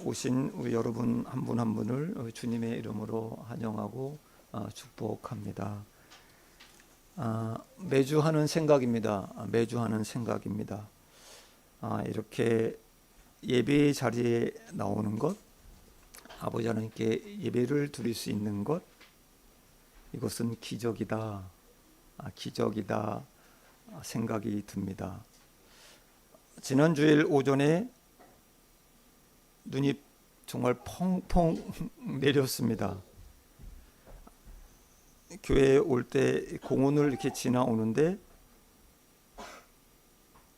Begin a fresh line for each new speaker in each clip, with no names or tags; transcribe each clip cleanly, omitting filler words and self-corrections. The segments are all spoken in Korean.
오신 우리 여러분 한 분 한 분을 주님의 이름으로 환영하고 축복합니다. 매주 하는 생각입니다. 매주 하는 생각입니다. 이렇게 예배 자리에 나오는 것, 아버지 하나님께 예배를 드릴 수 있는 것, 이것은 기적이다. 기적이다 생각이 듭니다. 지난 주일 오전에 눈이 정말 펑펑 내렸습니다. 교회에 올 때 공원을 이렇게 지나오는데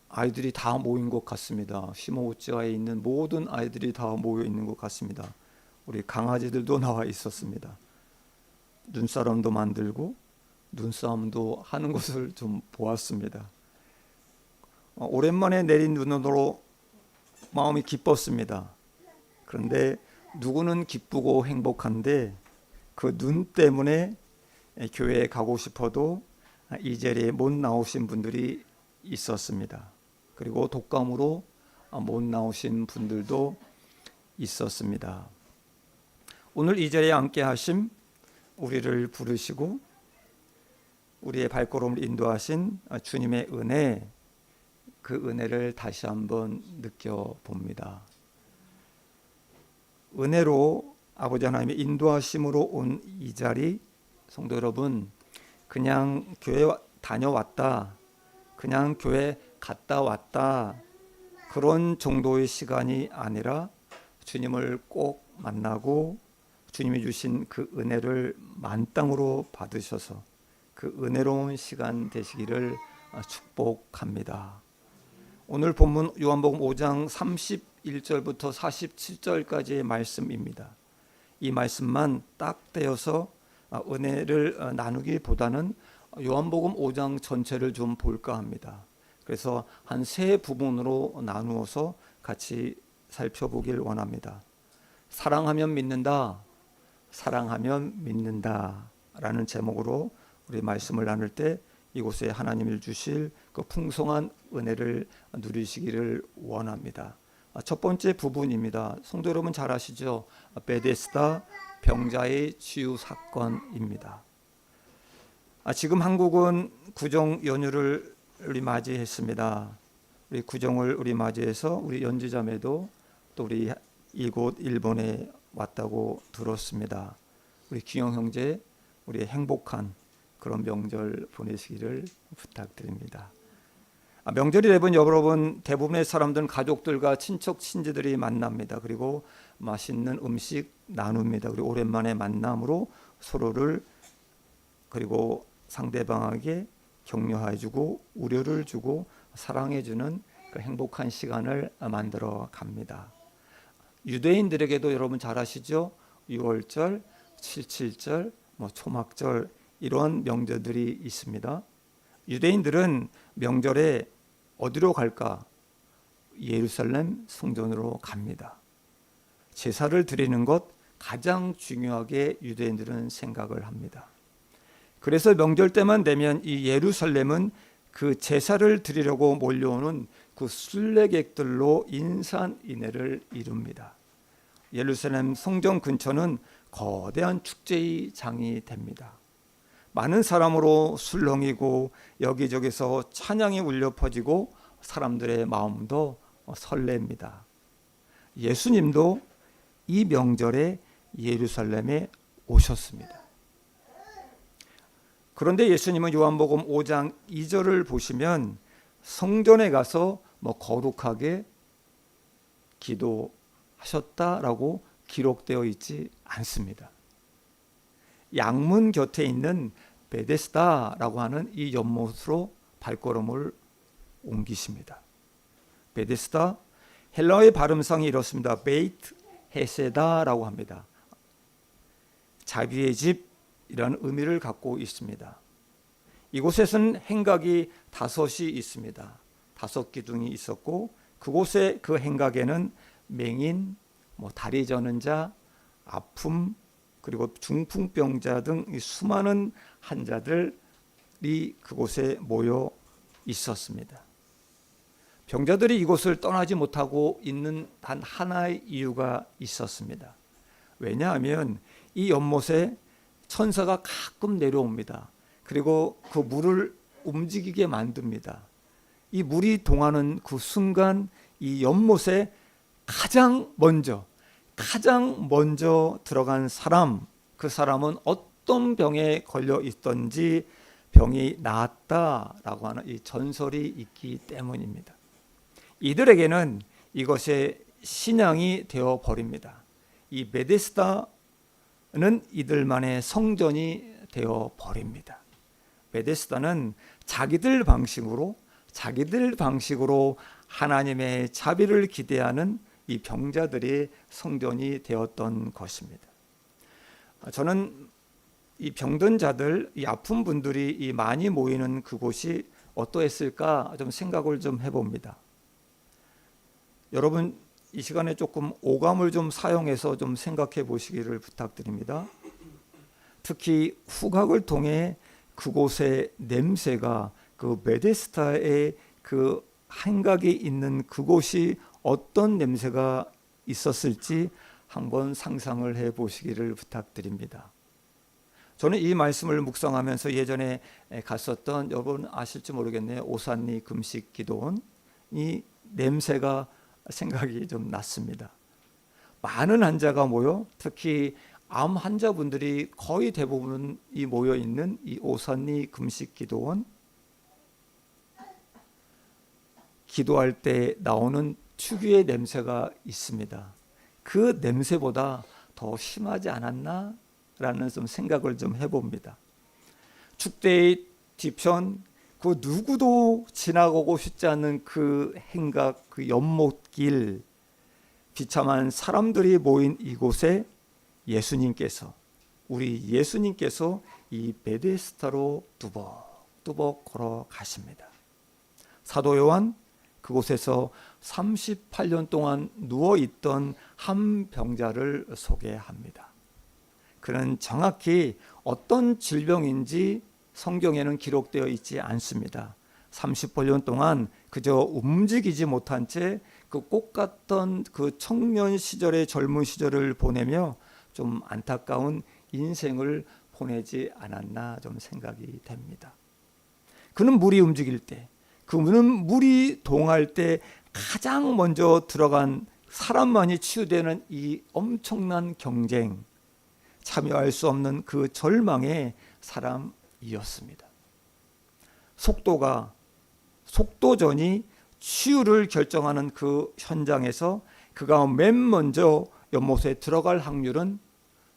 아이들이 다 모인 것 같습니다. 시모우치아에 있는 모든 아이들이 다 모여 있는 것 같습니다. 우리 강아지들도 나와 있었습니다. 눈사람도 만들고 눈싸움도 하는 것을 좀 보았습니다. 오랜만에 내린 눈으로 마음이 기뻤습니다. 그런데 누구는 기쁘고 행복한데 그 눈 때문에 교회에 가고 싶어도 이 자리에 못 나오신 분들이 있었습니다. 그리고 독감으로 못 나오신 분들도 있었습니다. 오늘 이 자리에 함께 하심, 우리를 부르시고 우리의 발걸음을 인도하신 주님의 은혜, 그 은혜를 다시 한번 느껴봅니다. 은혜로 아버지 하나님의 인도하심으로 온 이 자리, 성도 여러분, 그냥 교회 다녀왔다, 그냥 교회 갔다 왔다, 그런 정도의 시간이 아니라 주님을 꼭 만나고 주님이 주신 그 은혜를 만땅으로 받으셔서 그 은혜로운 시간 되시기를 축복합니다. 오늘 본문 요한복음 5장 31절부터 47절까지의 말씀입니다. 이 말씀만 딱 떼어서 은혜를 나누기보다는 요한복음 5장 전체를 좀 볼까 합니다. 그래서 한 세 부분으로 나누어서 같이 살펴보길 원합니다. 사랑하면 믿는다, 사랑하면 믿는다 라는 제목으로 우리 말씀을 나눌 때 이곳에 하나님이 주실 그 풍성한 은혜를 누리시기를 원합니다. 첫 번째 부분입니다. 성도 여러분 잘 아시죠? 베데스다 병자의 치유 사건입니다. 지금 한국은 구정 연휴를 우리 맞이했습니다. 우리 구정을 우리 맞이해서 우리 연지자매도 또 우리 이곳 일본에 왔다고 들었습니다. 우리 기영 형제, 우리 행복한 그런 명절 보내시기를 부탁드립니다. 명절이 되면 여러분 대부분의 사람들은 가족들과 친척 친지들이 만납니다. 그리고 맛있는 음식 나눕니다. 그리고 오랜만에 만남으로 서로를 그리고 상대방에게 격려해주고 우려를 주고 사랑해주는 그 행복한 시간을 만들어 갑니다. 유대인들에게도 여러분 잘 아시죠? 6월절, 77절, 초막절 이런 명절들이 있습니다. 유대인들은 명절에 어디로 갈까? 예루살렘 성전으로 갑니다. 제사를 드리는 것 가장 중요하게 유대인들은 생각을 합니다. 그래서 명절 때만 되면 이 예루살렘은 그 제사를 드리려고 몰려오는 그 순례객들로 인산인해를 이룹니다. 예루살렘 성전 근처는 거대한 축제의 장이 됩니다. 많은 사람으로 술렁이고 여기저기서 찬양이 울려 퍼지고 사람들의 마음도 설렙니다. 예수님도 이 명절에 예루살렘에 오셨습니다. 그런데 예수님은 요한복음 5장 2절을 보시면 성전에 가서 거룩하게 기도하셨다라고 기록되어 있지 않습니다. 양문 곁에 있는 베데스다라고 하는 이 연못으로 발걸음을 옮기십니다. 베데스다, 헬라어의 발음상이 이렇습니다. 베이트 헤세다라고 합니다. 자비의 집이라는 의미를 갖고 있습니다. 이곳에서는 행각이 5이 있습니다. 5 기둥이 있었고 그곳에 그 행각에는 맹인, 다리 저는 자, 아픔, 그리고 중풍병자 등 수많은 환자들이 그곳에 모여 있었습니다. 병자들이 이곳을 떠나지 못하고 있는 단 하나의 이유가 있었습니다. 왜냐하면 이 연못에 천사가 가끔 내려옵니다. 그리고 그 물을 움직이게 만듭니다. 이 물이 동하는 그 순간 이 연못에 가장 먼저 들어간 사람, 그 사람은 어떤 병에 걸려 있던지 병이 나았다라고 하는 이 전설이 있기 때문입니다. 이들에게는 이것이 신앙이 되어 버립니다. 이 베데스다는 이들만의 성전이 되어 버립니다. 베데스다는 자기들 방식으로 하나님의 자비를 기대하는 이 병자들의 성전이 되었던 것입니다. 저는 이 병든 자들, 이 아픈 분들이 이 많이 모이는 그곳이 어떠했을까 좀 생각을 좀 해봅니다. 여러분 이 시간에 조금 오감을 좀 사용해서 좀 생각해 보시기를 부탁드립니다. 특히 후각을 통해 그곳의 냄새가 그 베데스다의 그 한각이 있는 그곳이 어떤 냄새가 있었을지 한번 상상을 해 보시기를 부탁드립니다. 저는 이 말씀을 묵상하면서 예전에 갔었던, 여러분 아실지 모르겠네요, 오산리 금식 기도원, 이 냄새가 생각이 좀 났습니다. 많은 환자가 모여, 특히 암 환자분들이 거의 대부분이 모여 있는 이 오산리 금식 기도원, 기도할 때 나오는 특유의 냄새가 있습니다. 그 냄새보다 더 심하지 않았나? 라는 좀 생각을 좀 해봅니다. 축대의 뒤편, 그 누구도 지나가고 싶지 않은 그 행각, 그 연못길, 비참한 사람들이 모인 이곳에 우리 예수님께서 이 베데스다로 뚜벅뚜벅 걸어가십니다. 사도 요한 그곳에서 38년 동안 누워있던 한 병자를 소개합니다. 그는 정확히 어떤 질병인지 성경에는 기록되어 있지 않습니다. 38년 동안 그저 움직이지 못한 채 그 꽃 같던 그 청년 시절의 젊은 시절을 보내며 좀 안타까운 인생을 보내지 않았나 좀 생각이 됩니다. 그는 물이 움직일 때, 그는 물이 동할 때 가장 먼저 들어간 사람만이 치유되는 이 엄청난 경쟁, 참여할 수 없는 그 절망의 사람이었습니다. 속도전이 치유를 결정하는 그 현장에서 그가 맨 먼저 연못에 들어갈 확률은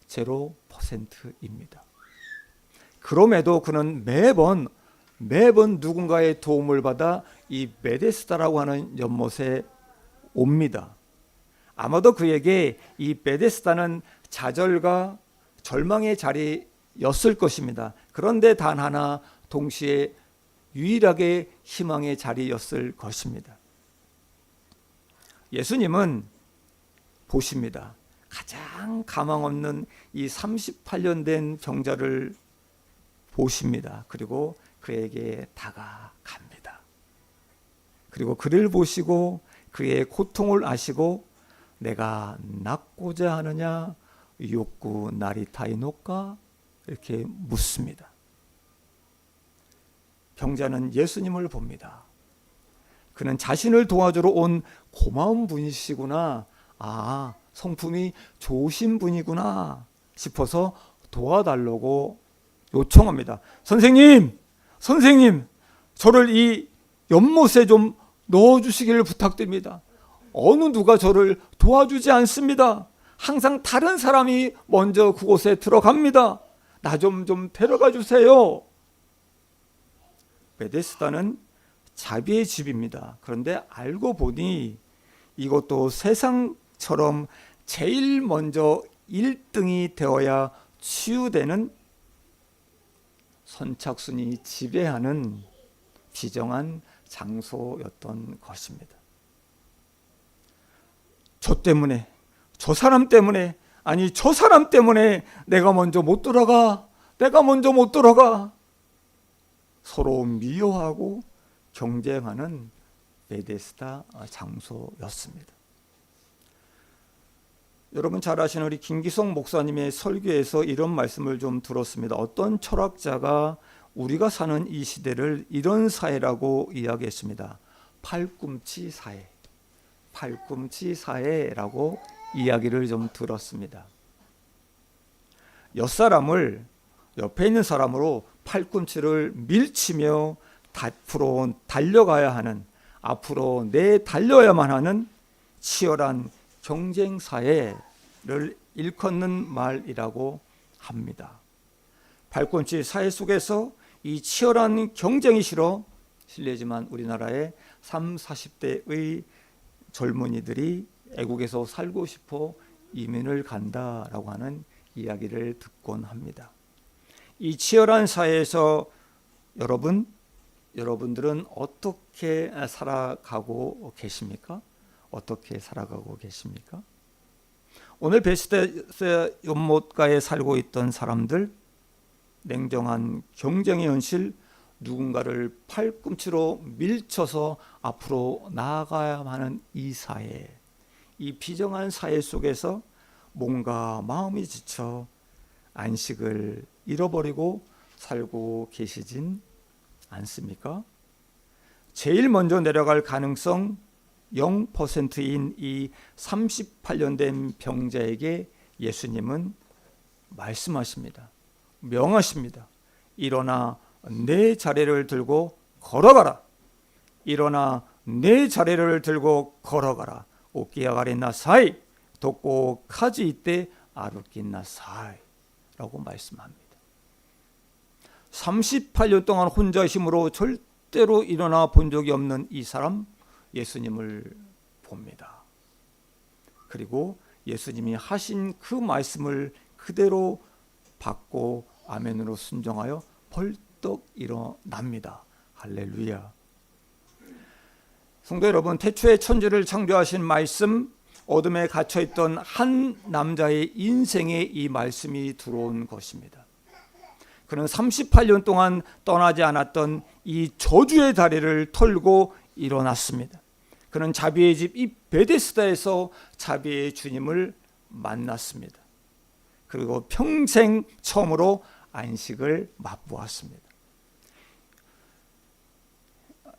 0%입니다. 그럼에도 그는 매번 누군가의 도움을 받아 이 베데스다라고 하는 연못에 옵니다. 아마도 그에게 이 베데스다는 좌절과 절망의 자리였을 것입니다. 그런데 단 하나 동시에 유일하게 희망의 자리였을 것입니다. 예수님은 보십니다. 가장 가망 없는 이 38년 된 병자를 보십니다. 그리고 그에게 다가갑니다. 그리고 그를 보시고 그의 고통을 아시고 내가 낫고자 하느냐 욕구 나리타이노까 이렇게 묻습니다. 병자는 예수님을 봅니다. 그는 자신을 도와주러 온 고마운 분이시구나, 성품이 좋으신 분이구나 싶어서 도와달라고 요청합니다. 선생님, 저를 이 연못에 좀 넣어주시기를 부탁드립니다. 어느 누가 저를 도와주지 않습니다. 항상 다른 사람이 먼저 그곳에 들어갑니다. 나 좀 데려가 주세요. 베데스다는 자비의 집입니다. 그런데 알고 보니 이것도 세상처럼 제일 먼저 1등이 되어야 치유되는 선착순이 지배하는 비정한 장소였던 것입니다. 저 사람 때문에 내가 먼저 못 들어가. 서로 미워하고 경쟁하는 베데스다 장소였습니다. 여러분 잘 아시는 우리 김기성 목사님의 설교에서 이런 말씀을 좀 들었습니다. 어떤 철학자가 우리가 사는 이 시대를 이런 사회라고 이야기했습니다. 팔꿈치 사회, 팔꿈치 사회라고 이야기를 좀 들었습니다. 옆사람을 옆에 있는 사람으로 팔꿈치를 밀치며 앞으로 달려가야 하는, 앞으로 달려야만 하는 치열한 경쟁 사회를 일컫는 말이라고 합니다. 팔꿈치 사회 속에서 이 치열한 경쟁이 싫어 실례지만 우리나라의 30, 40대의 젊은이들이 애국에서 살고 싶어 이민을 간다라고 하는 이야기를 듣곤 합니다. 이 치열한 사회에서 여러분들은 어떻게 살아가고 계십니까? 어떻게 살아가고 계십니까? 오늘 베스트 연못가에 살고 있던 사람들, 냉정한 경쟁의 현실, 누군가를 팔꿈치로 밀쳐서 앞으로 나아가야 하는 이 사회, 이 비정한 사회 속에서 몸과 마음이 지쳐 안식을 잃어버리고 살고 계시진 않습니까? 제일 먼저 내려갈 가능성 0%인 이 38년 된 병자에게 예수님은 말씀하십니다. 명하십니다. 일어나 내 자리를 들고 걸어가라. 일어나 내 자리를 들고 걸어가라. 오키야가리 나사이 돕고 카지 이때 아루키 나사이 라고 말씀합니다. 38년 동안 혼자 힘으로 절대로 일어나 본 적이 없는 이 사람, 예수님을 봅니다. 그리고 예수님이 하신 그 말씀을 그대로 받고 아멘으로 순종하여 벌떡 일어납니다. 할렐루야. 성도 여러분, 태초에 천지를 창조하신 말씀, 어둠에 갇혀있던 한 남자의 인생에 이 말씀이 들어온 것입니다. 그는 38년 동안 떠나지 않았던 이 저주의 다리를 털고 일어났습니다. 그는 자비의 집 이 베데스다에서 자비의 주님을 만났습니다. 그리고 평생 처음으로 안식을 맛보았습니다.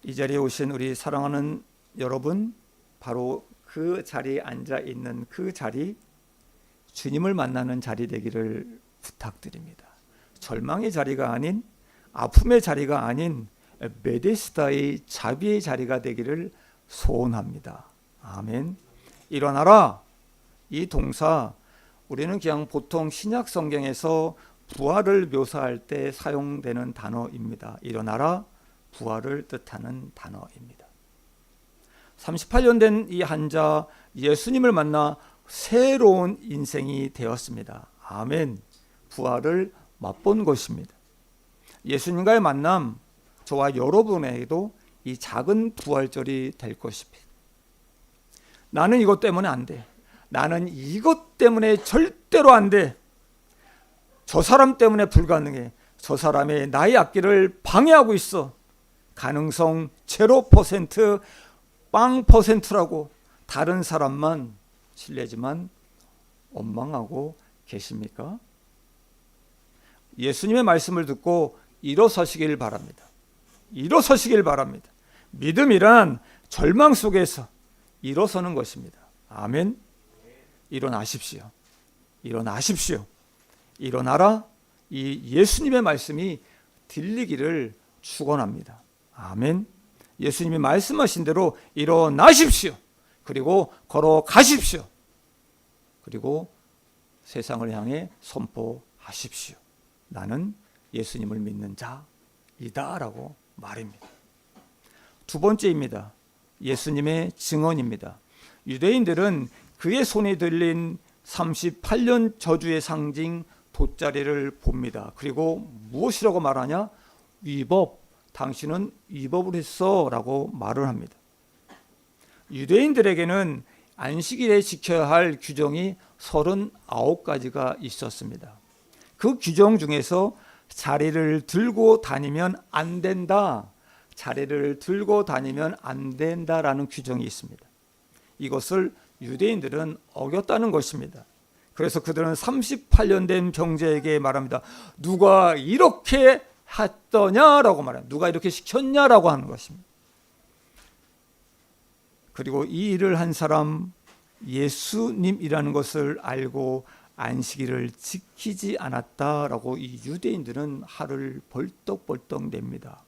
이 자리에 오신 우리 사랑하는 여러분, 바로 그 자리에 앉아 있는 그 자리, 주님을 만나는 자리 되기를 부탁드립니다. 절망의 자리가 아닌, 아픔의 자리가 아닌 베데스다의 자비의 자리가 되기를 소원합니다. 아멘. 일어나라. 이 동사, 우리는 그냥 보통 신약 성경에서 부활을 묘사할 때 사용되는 단어입니다. 일어나라, 부활을 뜻하는 단어입니다. 38년 된 이 환자, 예수님을 만나 새로운 인생이 되었습니다. 아멘. 부활을 맛본 것입니다. 예수님과의 만남, 저와 여러분에게도 이 작은 부활절이 될 것입니다. 나는 이것 때문에 안 돼. 나는 이것 때문에 절대로 안 돼. 저 사람 때문에 불가능해. 저 사람의 나의 앞길을 방해하고 있어. 가능성 0%, 0%라고 다른 사람만 실례지만 원망하고 계십니까? 예수님의 말씀을 듣고 일어서시길 바랍니다. 일어서시길 바랍니다. 믿음이란 절망 속에서 일어서는 것입니다. 아멘. 일어나십시오. 일어나십시오. 일어나라. 이 예수님의 말씀이 들리기를 축원합니다. 아멘. 예수님이 말씀하신 대로 일어나십시오. 그리고 걸어가십시오. 그리고 세상을 향해 선포하십시오. 나는 예수님을 믿는 자이다라고 말입니다. 두 번째입니다. 예수님의 증언입니다. 유대인들은 그의 손에 들린 38년 저주의 상징 돗자리를 봅니다. 그리고 무엇이라고 말하냐? 위법, 당신은 위법을 했어 라고 말을 합니다. 유대인들에게는 안식일에 지켜야 할 규정이 39가지가 있었습니다. 그 규정 중에서 자리를 들고 다니면 안 된다, 자리를 들고 다니면 안 된다라는 규정이 있습니다. 이것을 유대인들은 어겼다는 것입니다. 그래서 그들은 38년 된 병자에게 말합니다. 누가 이렇게 했더냐라고 말합니다. 누가 이렇게 시켰냐라고 하는 것입니다. 그리고 이 일을 한 사람 예수님이라는 것을 알고 안식일을 지키지 않았다라고 이 유대인들은 화를 벌떡벌떡 냅니다.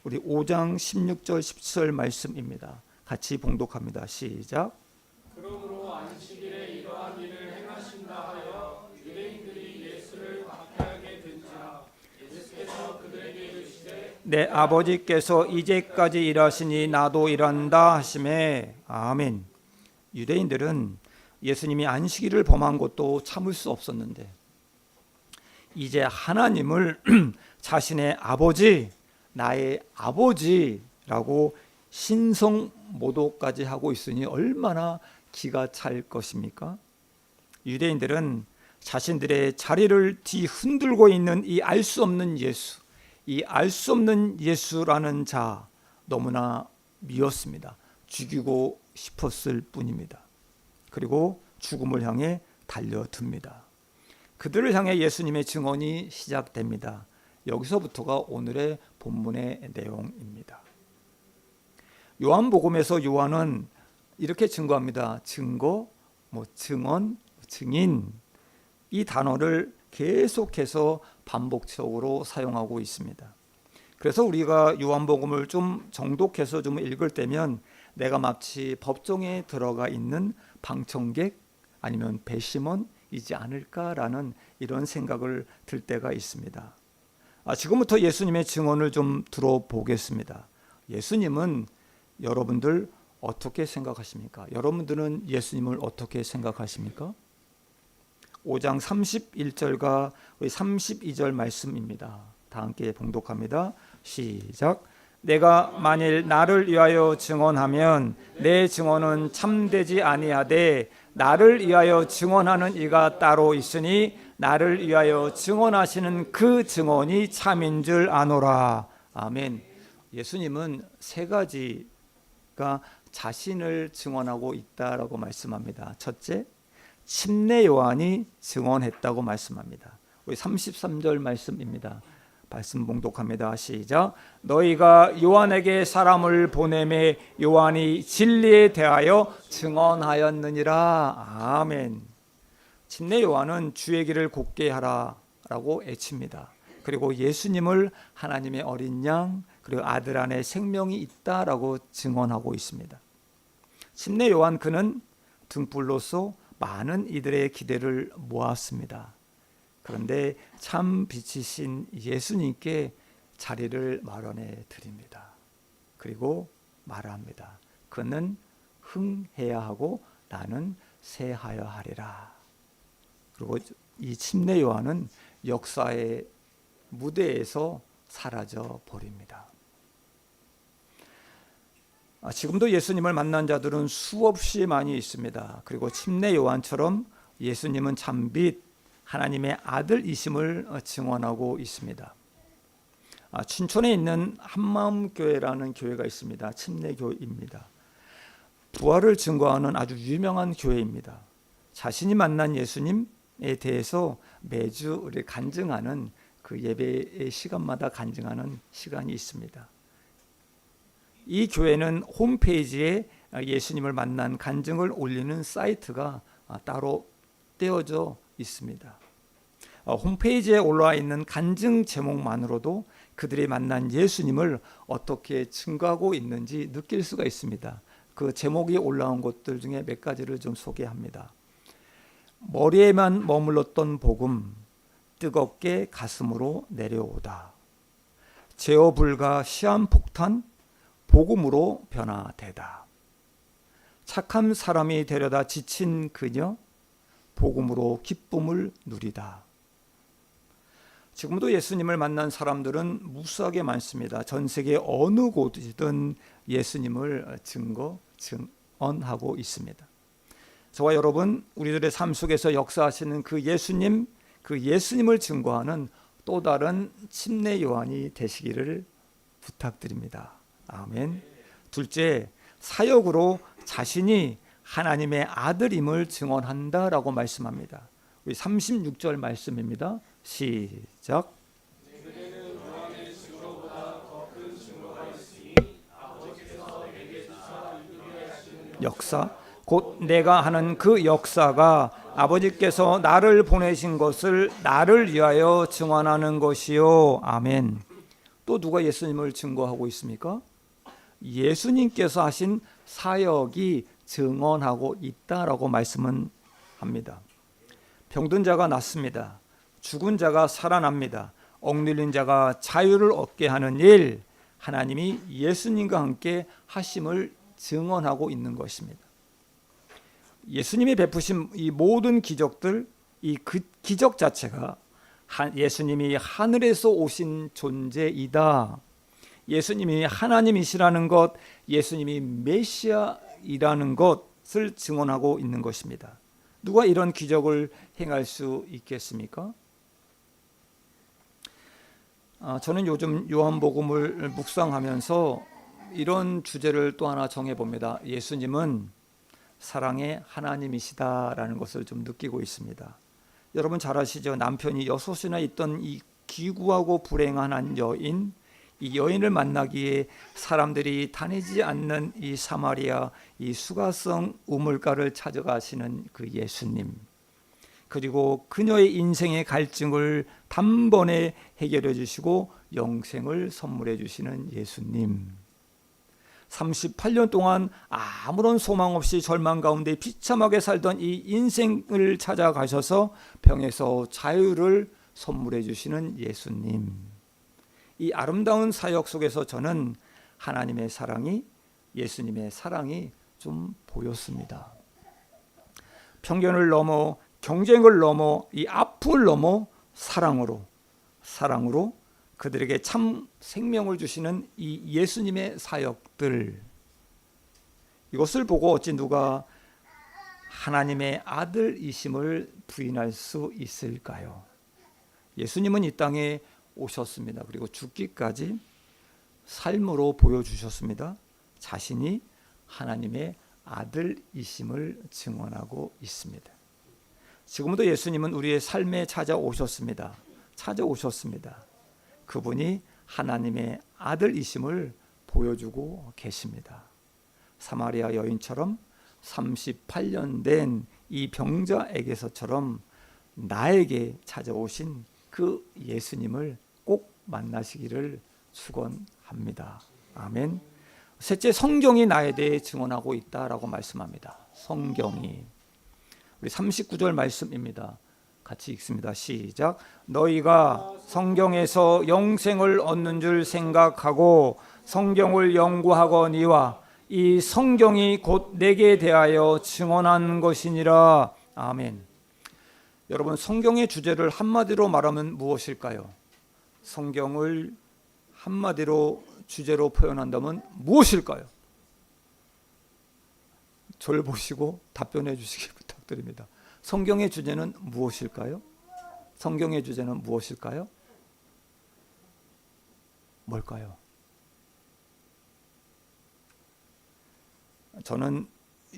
우리 5장 16절 17절 말씀입니다. 같이 봉독합니다. 시작.
그러므로 안식일에 이러한 일을 행하신다 하여 유대인들이 예수를 박해하게 된지라. 예수께서 그들에게 이르시되
내 아버지께서 이제까지 일하시니 나도 일한다 하시매. 아멘. 유대인들은 예수님이 안식일을 범한 것도 참을 수 없었는데 이제 하나님을 자신의 아버지, 나의 아버지라고 신성모독까지 하고 있으니 얼마나 기가 찰 것입니까? 유대인들은 자신들의 자리를 뒤흔들고 있는 이 알 수 없는 예수, 이 알 수 없는 예수라는 자 너무나 미웠습니다. 죽이고 싶었을 뿐입니다. 그리고 죽음을 향해 달려듭니다. 그들을 향해 예수님의 증언이 시작됩니다. 여기서부터가 오늘의 본문의 내용입니다. 요한복음에서 요한은 이렇게 증거합니다. 증거, 증언, 증인 이 단어를 계속해서 반복적으로 사용하고 있습니다. 그래서 우리가 요한복음을 좀 정독해서 좀 읽을 때면 내가 마치 법정에 들어가 있는 방청객 아니면 배심원이지 않을까라는 이런 생각을 들 때가 있습니다. 지금부터 예수님의 증언을 좀 들어보겠습니다. 예수님은 여러분들 어떻게 생각하십니까? 여러분들은 예수님을 어떻게 생각하십니까? 5장 31절과 32절 말씀입니다. 다 함께 봉독합니다. 시작. 내가 만일 나를 위하여 증언하면 내 증언은 참되지 아니하되 나를 위하여 증언하는 이가 따로 있으니 나를 위하여 증언하시는 그 증언이 참인 줄 아노라. 아멘. 예수님은 세 가지가 자신을 증언하고 있다라고 말씀합니다. 첫째, 침례 요한이 증언했다고 말씀합니다. 우리 33절 말씀입니다. 말씀 봉독합니다. 시작. 너희가 요한에게 사람을 보내매 요한이 진리에 대하여 증언하였느니라. 아멘. 침례 요한은 주의 길을 곧게 하라라고 애칩니다. 그리고 예수님을 하나님의 어린 양 그리고 아들 안에 생명이 있다라고 증언하고 있습니다. 침례 요한 그는 등불로서 많은 이들의 기대를 모았습니다. 그런데 참 빛이신 예수님께 자리를 마련해 드립니다. 그리고 말합니다. 그는 흥해야 하고 나는 쇠하여 하리라. 그리고 이 침례 요한은 역사의 무대에서 사라져 버립니다. 지금도 예수님을 만난 자들은 수없이 많이 있습니다. 그리고 침례 요한처럼 예수님은 참빛 하나님의 아들이심을 증언하고 있습니다. 춘천에 있는 한마음교회라는 교회가 있습니다. 침례교입니다. 부활을 증거하는 아주 유명한 교회입니다. 자신이 만난 예수님에 대해서 매주 우리 간증하는 그 예배의 시간마다 간증하는 시간이 있습니다. 이 교회는 홈페이지에 예수님을 만난 간증을 올리는 사이트가 따로 떼어져 있습니다. 홈페이지에 올라와 있는 간증 제목만으로도 그들이 만난 예수님을 어떻게 증거하고 있는지 느낄 수가 있습니다. 그 제목이 올라온 것들 중에 몇 가지를 좀 소개합니다. 머리에만 머물렀던 복음, 뜨겁게 가슴으로 내려오다. 제어 불가 시한폭탄, 복음으로 변화되다. 착한 사람이 되려다 지친 그녀, 복음으로 기쁨을 누리다. 지금도 예수님을 만난 사람들은 무수하게 많습니다. 전 세계 어느 곳이든 예수님을 증언하고 있습니다. 저와 여러분, 우리들의 삶 속에서 역사하시는 그 예수님, 그 예수님을 증거하는 또 다른 침례 요한이 되시기를 부탁드립니다. 아멘. 둘째, 사역으로 자신이 하나님의 아들임을 증언한다라고 말씀합니다. 우리 36절 말씀입니다. 시작. 역사, 곧 내가 하는 그 역사가 아버지께서 나를 보내신 것을 나를 위하여 증언하는 것이요. 아멘. 또 누가 예수님을 증거하고 있습니까? 예수님께서 하신 사역이 증언하고 있다라고 말씀은 합니다. 병든 자가 낫습니다. 죽은 자가 살아납니다. 억눌린 자가 자유를 얻게 하는 일, 하나님이 예수님과 함께 하심을 증언하고 있는 것입니다. 예수님이 베푸신 이 모든 기적들, 이 기적 자체가 예수님이 하늘에서 오신 존재이다. 예수님이 하나님이시라는 것, 예수님이 메시아이라는 것을 증언하고 있는 것입니다. 누가 이런 기적을 행할 수 있겠습니까? 저는 요즘 요한복음을 묵상하면서 이런 주제를 또 하나 정해봅니다. 예수님은 사랑의 하나님이시다라는 것을 좀 느끼고 있습니다. 여러분 잘 아시죠? 남편이 6이나 있던 이 기구하고 불행한 한 여인, 이 여인을 만나기에 사람들이 다니지 않는 이 사마리아 이 수가성 우물가를 찾아가시는 그 예수님, 그리고 그녀의 인생의 갈증을 단번에 해결해 주시고 영생을 선물해 주시는 예수님, 38년 동안 아무런 소망 없이 절망 가운데 비참하게 살던 이 인생을 찾아가셔서 병에서 자유를 선물해 주시는 예수님, 이 아름다운 사역 속에서 저는 하나님의 사랑이, 예수님의 사랑이 좀 보였습니다. 편견을 넘어, 경쟁을 넘어, 이 아픔을 넘어 사랑으로 그들에게 참 생명을 주시는 이 예수님의 사역들, 이것을 보고 어찌 누가 하나님의 아들이심을 부인할 수 있을까요? 예수님은 이 땅에 오셨습니다. 그리고 죽기까지 삶으로 보여주셨습니다. 자신이 하나님의 아들이심을 증언하고 있습니다. 지금도 예수님은 우리의 삶에 찾아오셨습니다. 그분이 하나님의 아들이심을 보여주고 계십니다. 사마리아 여인처럼 38년 된 이 병자에게서처럼 나에게 찾아오신 그 예수님을 꼭 만나시기를 축원합니다. 아멘. 셋째, 성경이 나에 대해 증언하고 있다라고 말씀합니다. 성경이. 우리 39절 말씀입니다. 같이 읽습니다. 시작. 너희가 성경에서 영생을 얻는 줄 생각하고 성경을 연구하거니와 이 성경이 곧 내게 대하여 증언한 것이니라. 아멘. 여러분, 성경의 주제를 한마디로 말하면 무엇일까요? 성경을 한마디로 주제로 표현한다면 무엇일까요? 저를 보시고 답변해 주시기 부탁드립니다. 성경의 주제는 무엇일까요? 성경의 주제는 무엇일까요? 뭘까요? 저는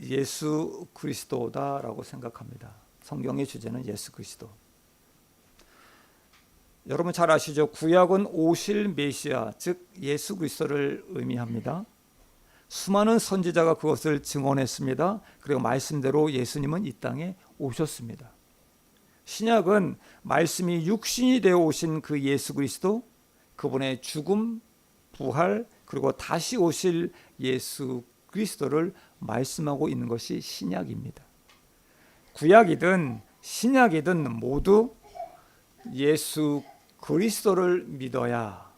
예수 그리스도다라고 생각합니다. 성경의 주제는 예수 그리스도. 여러분 잘 아시죠? 구약은 오실 메시아, 즉 예수 그리스도를 의미합니다. 수많은 선지자가 그것을 증언했습니다. 그리고 말씀대로 예수님은 이 땅에 오셨습니다. 신약은 말씀이 육신이 되어 오신 그 예수 그리스도, 그분의 죽음, 부활, 그리고 다시 오실 예수 그리스도를 말씀하고 있는 것이 신약입니다. 구약이든 신약이든 모두 예수 그리스도를 믿어야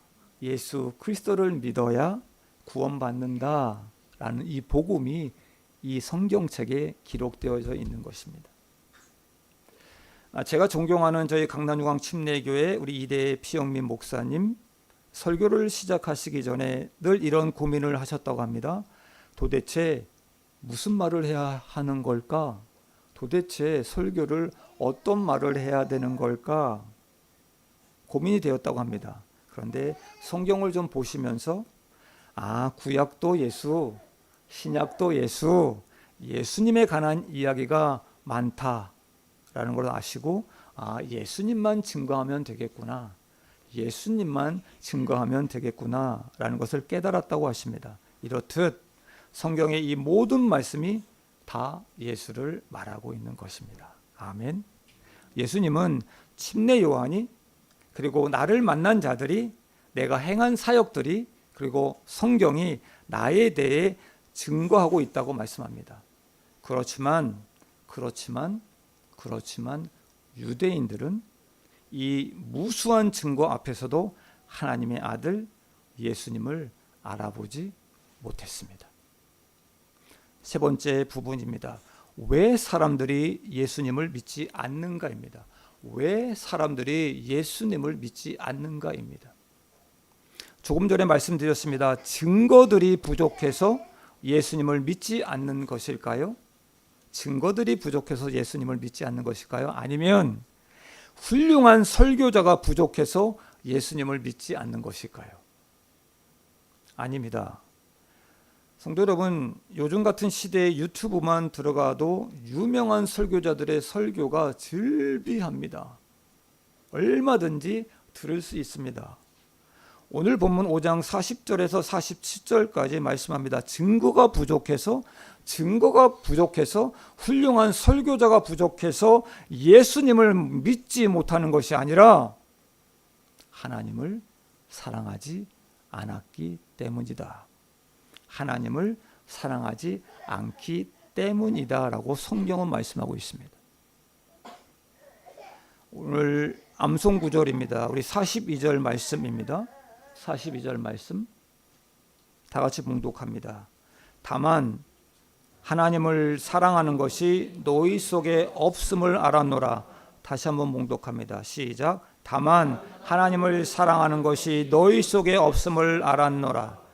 구원받는다라는 이 복음이 이 성경책에 기록되어져 있는 것입니다. 제가 존경하는 저희 강남유광 침례교회 우리 이대 피영민 목사님, 설교를 시작하시기 전에 늘 이런 고민을 하셨다고 합니다. 도대체 무슨 말을 해야 하는 걸까? 도대체 설교를 어떤 말을 해야 되는 걸까? 고민이 되었다고 합니다. 그런데 성경을 좀 보시면서 구약도 예수, 신약도 예수, 예수님에 관한 이야기가 많다라는 걸 아시고 예수님만 증거하면 되겠구나, 예수님만 증거하면 되겠구나라는 것을 깨달았다고 하십니다. 이렇듯 성경의 이 모든 말씀이 다 예수를 말하고 있는 것입니다. 아멘. 예수님은 침례 요한이, 그리고 나를 만난 자들이, 내가 행한 사역들이, 그리고 성경이 나에 대해 증거하고 있다고 말씀합니다. 그렇지만 유대인들은 이 무수한 증거 앞에서도 하나님의 아들 예수님을 알아보지 못했습니다. 세 번째 부분입니다. 왜 사람들이 예수님을 믿지 않는가입니다. 왜 사람들이 예수님을 믿지 않는가입니다. 조금 전에 말씀드렸습니다. 증거들이 부족해서 예수님을 믿지 않는 것일까요? 증거들이 부족해서 예수님을 믿지 않는 것일까요? 아니면 훌륭한 설교자가 부족해서 예수님을 믿지 않는 것일까요? 아닙니다. 성도 여러분, 요즘 같은 시대에 유튜브만 들어가도 유명한 설교자들의 설교가 즐비합니다. 얼마든지 들을 수 있습니다. 오늘 본문 5장 40절에서 47절까지 말씀합니다. 증거가 부족해서 훌륭한 설교자가 부족해서 예수님을 믿지 못하는 것이 아니라 하나님을 사랑하지 않았기 때문이다. 하나님을 사랑하지 않기 때문이다라고 성경은 말씀하고 있습니다. 오늘 암송 구절입니다. 우리 42절 말씀입니다. 42절 말씀 다 같이 봉독합니다. 다만 하나님을 사랑하는 것이 너희 속에 없음을 알았노라. 다시 한번 봉독합니다. 시작. 다만 하나님을 사랑하는 것이 너희 속에 없음을 알았노라.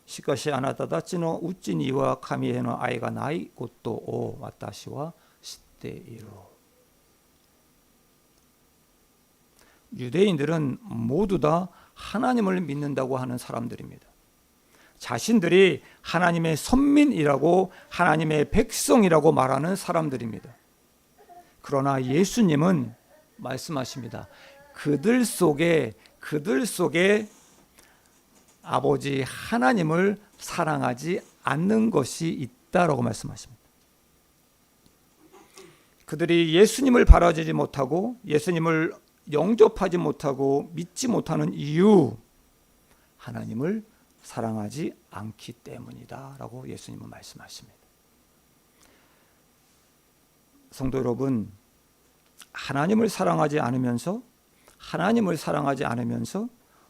시카시 아나타다 찌노 우찌니와 카미에노 아이가 나이 곧도 오 와타시와 시테이로. 유대인들은 모두 다 하나님을 믿는다고 하는 사람들입니다. 자신들이 하나님의 선민이라고, 하나님의 백성이라고 말하는 사람들입니다. 그러나 예수님은 말씀하십니다. 그들 속에 아버지 하나님을 사랑하지 않는 것이 있다라고 말씀하십니다. 그들이 예수님을 바라지 못하고 예수님을 영접하지 못하고 믿지 못하는 이유, 하나님을 사랑하지 않기 때문이다 라고 예수님은 말씀하십니다. 성도 여러분, 하나님을 사랑하지 않으면서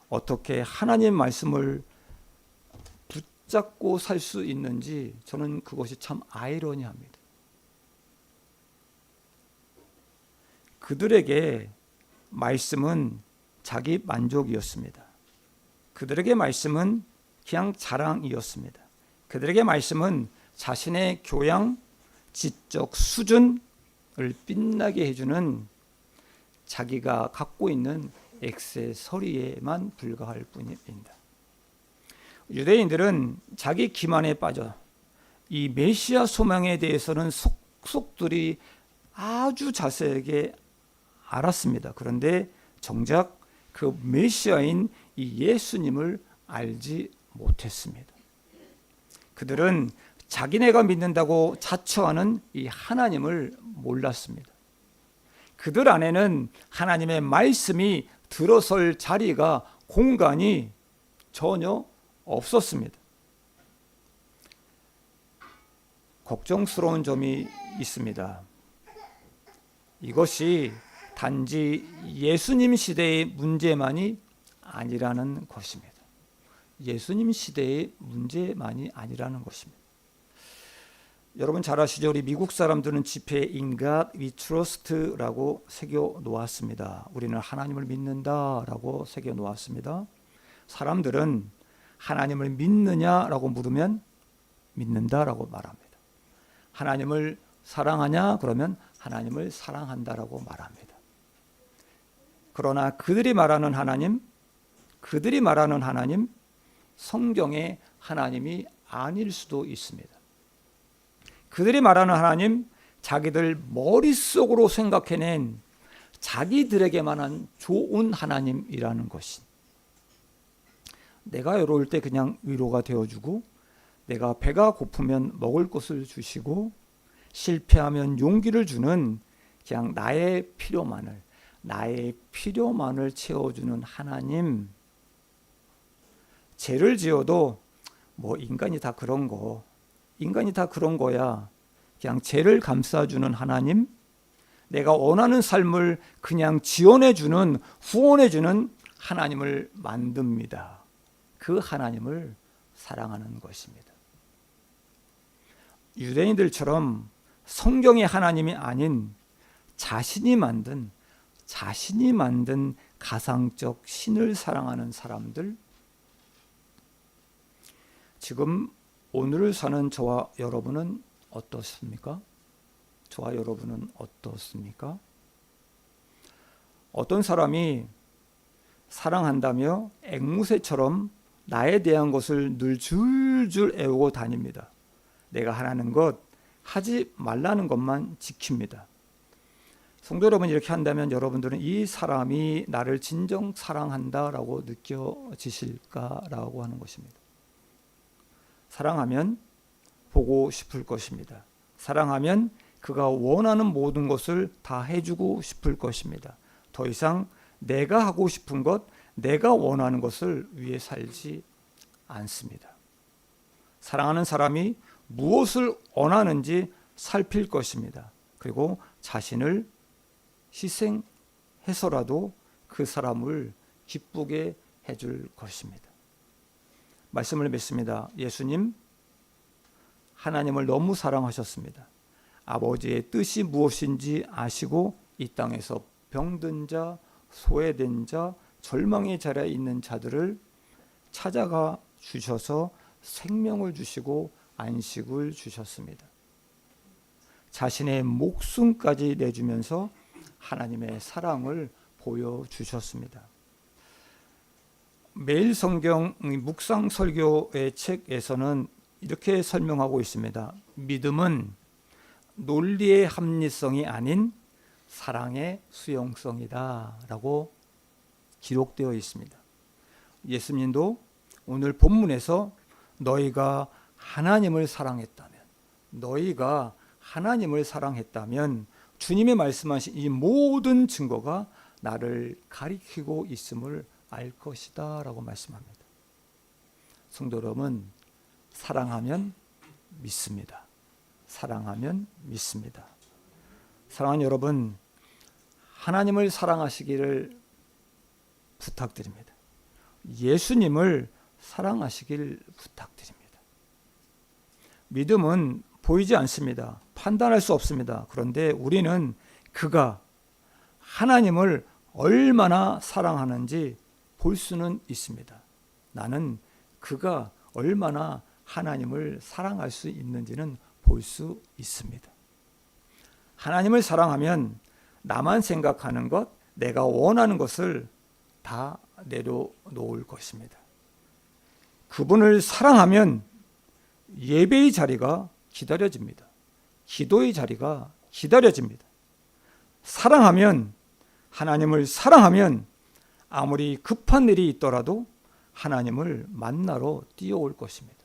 어떻게 하나님 말씀을 붙잡고 살 수 있는지 저는 그것이 참 아이러니합니다. 그들에게 말씀은 자기 만족이었습니다. 그들에게 말씀은 그냥 자랑이었습니다. 그들에게 말씀은 자신의 교양, 지적 수준을 빛나게 해주는 자기가 갖고 있는 액세서리에만 불과할 뿐입니다. 유대인들은 자기 기만에 빠져 이 메시아 소망에 대해서는 속속들이 아주 자세하게 알았습니다. 그런데 정작 그 메시아인 이 예수님을 알지 못했습니다. 그들은 자기네가 믿는다고 자처하는 이 하나님을 몰랐습니다. 그들 안에는 하나님의 말씀이 들어설 자리가, 공간이 전혀 없었습니다. 걱정스러운 점이 있습니다. 이것이 단지 예수님 시대의 문제만이 아니라는 것입니다. 예수님 시대의 문제만이 아니라는 것입니다. 여러분 잘 아시죠? 우리 미국 사람들은 지폐에 In God we trust라고 새겨 놓았습니다. 우리는 하나님을 믿는다라고 새겨 놓았습니다. 사람들은 하나님을 믿느냐라고 물으면 믿는다라고 말합니다. 하나님을 사랑하냐? 그러면 하나님을 사랑한다라고 말합니다. 그러나 그들이 말하는 하나님, 그들이 말하는 하나님, 성경의 하나님이 아닐 수도 있습니다. 그들이 말하는 하나님, 자기들 머릿속으로 생각해낸 자기들에게만한 좋은 하나님이라는 것이, 내가 외로울 때 그냥 위로가 되어주고, 내가 배가 고프면 먹을 것을 주시고, 실패하면 용기를 주는 그냥 나의 필요만을 채워주는 하나님, 죄를 지어도 뭐 인간이 다 그런 거야, 그냥 죄를 감싸주는 하나님, 내가 원하는 삶을 그냥 지원해주는, 후원해주는 하나님을 만듭니다. 그 하나님을 사랑하는 것입니다. 유대인들처럼 성경의 하나님이 아닌 자신이 만든 가상적 신을 사랑하는 사람들, 지금 오늘을 사는 저와 여러분은 어떻습니까? 어떤 사람이 사랑한다며 앵무새처럼 나에 대한 것을 늘 줄줄 애우고 다닙니다. 내가 하라는 것, 하지 말라는 것만 지킵니다. 성도 여러분, 이렇게 한다면 여러분들은 이 사람이 나를 진정 사랑한다라고 느껴지실까라고 하는 것입니다. 사랑하면 보고 싶을 것입니다. 사랑하면 그가 원하는 모든 것을 다 해주고 싶을 것입니다. 더 이상 내가 하고 싶은 것, 내가 원하는 것을 위해 살지 않습니다. 사랑하는 사람이 무엇을 원하는지 살필 것입니다. 그리고 자신을 희생해서라도 그 사람을 기쁘게 해줄 것입니다. 말씀을 맺습니다. 예수님, 하나님을 너무 사랑하셨습니다. 아버지의 뜻이 무엇인지 아시고 이 땅에서 병든 자, 소외된 자, 절망의 자리에 있는 자들을 찾아가 주셔서 생명을 주시고 안식을 주셨습니다. 자신의 목숨까지 내주면서 하나님의 사랑을 보여주셨습니다. 매일 성경 묵상 설교의 책에서는 이렇게 설명하고 있습니다. 믿음은 논리의 합리성이 아닌 사랑의 수용성이다 라고 기록되어 있습니다. 예수님도 오늘 본문에서 너희가 하나님을 사랑했다면 주님이 말씀하신 이 모든 증거가 나를 가리키고 있음을 알 것이다 라고 말씀합니다. 성도 여러분, 사랑하면 믿습니다. 사랑하는 여러분, 하나님을 사랑하시기를 부탁드립니다. 예수님을 사랑하시길 부탁드립니다. 믿음은 보이지 않습니다. 판단할 수 없습니다. 그런데 우리는 그가 하나님을 얼마나 사랑하는지 볼 수는 있습니다. 나는 그가 얼마나 하나님을 사랑할 수 있는지는 볼 수 있습니다. 하나님을 사랑하면 나만 생각하는 것, 내가 원하는 것을 다 내려놓을 것입니다. 그분을 사랑하면 예배의 자리가 기다려집니다. 기도의 자리가 기다려집니다. 하나님을 사랑하면 아무리 급한 일이 있더라도 하나님을 만나러 뛰어올 것입니다.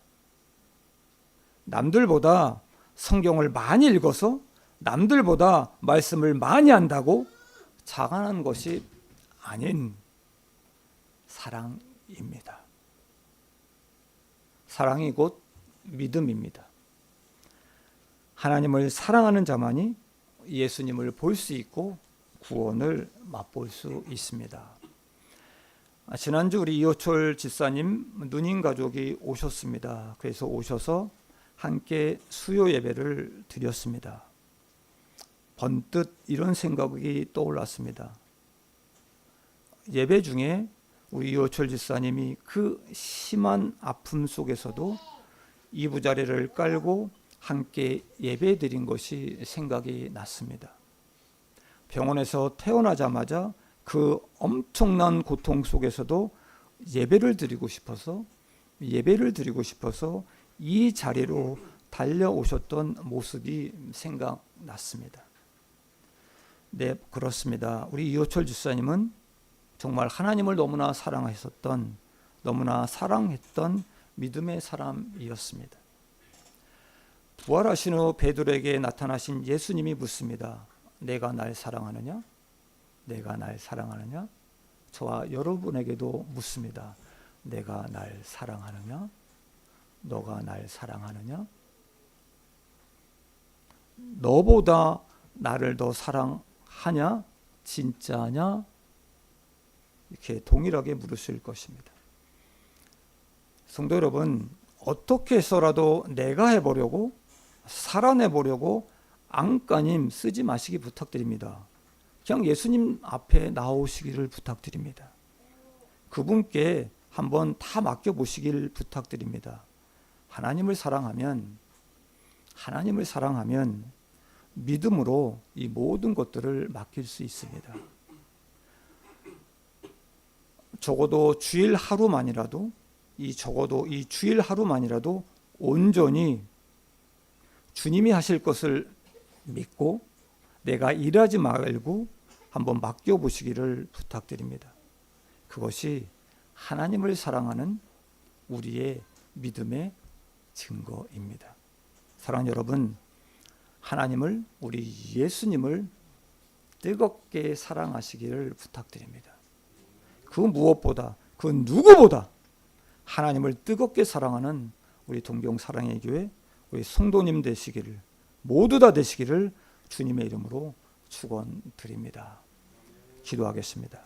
남들보다 성경을 많이 읽어서 남들보다 말씀을 많이 한다고 자랑하는 것이 아닌 사랑입니다. 사랑이 곧 믿음입니다. 하나님을 사랑하는 자만이 예수님을 볼 수 있고 구원을 맛볼 수 있습니다. 지난주 우리 이호철 집사님 누님 가족이 오셨습니다. 그래서 오셔서 함께 수요 예배를 드렸습니다. 번뜩 이런 생각이 떠올랐습니다. 예배 중에 우리 이호철 집사님이 그 심한 아픔 속에서도 이부자리를 깔고 함께 예배 드린 것이 생각이 났습니다. 병원에서 태어나자마자 그 엄청난 고통 속에서도 예배를 드리고 싶어서 이 자리로 달려오셨던 모습이 생각났습니다. 네, 그렇습니다. 우리 이호철 집사님은 정말 하나님을 너무나 사랑했던 믿음의 사람이었습니다. 부활하신 후 베드로에게 나타나신 예수님이 묻습니다. 내가 날 사랑하느냐? 내가 날 사랑하느냐? 저와 여러분에게도 묻습니다. 내가 날 사랑하느냐? 너가 날 사랑하느냐? 너보다 나를 더 사랑하냐? 진짜냐? 이렇게 동일하게 물으실 것입니다. 성도 여러분, 어떻게 해서라도 내가 해보려고, 살아내보려고 안간힘 쓰지 마시기 부탁드립니다. 그냥 예수님 앞에 나오시기를 부탁드립니다. 그분께 한번 다 맡겨보시길 부탁드립니다. 하나님을 사랑하면 믿음으로 이 모든 것들을 맡길 수 있습니다. 적어도 이 주일 하루만이라도 온전히 주님이 하실 것을 믿고 내가 일하지 말고 한번 맡겨보시기를 부탁드립니다. 그것이 하나님을 사랑하는 우리의 믿음의 증거입니다. 사랑하는 여러분, 하나님을, 우리 예수님을 뜨겁게 사랑하시기를 부탁드립니다. 그 무엇보다, 그 누구보다 하나님을 뜨겁게 사랑하는 우리 동경 사랑의 교회, 우리 성도님 되시기를, 모두 다 되시기를 주님의 이름으로 축원드립니다. 기도하겠습니다.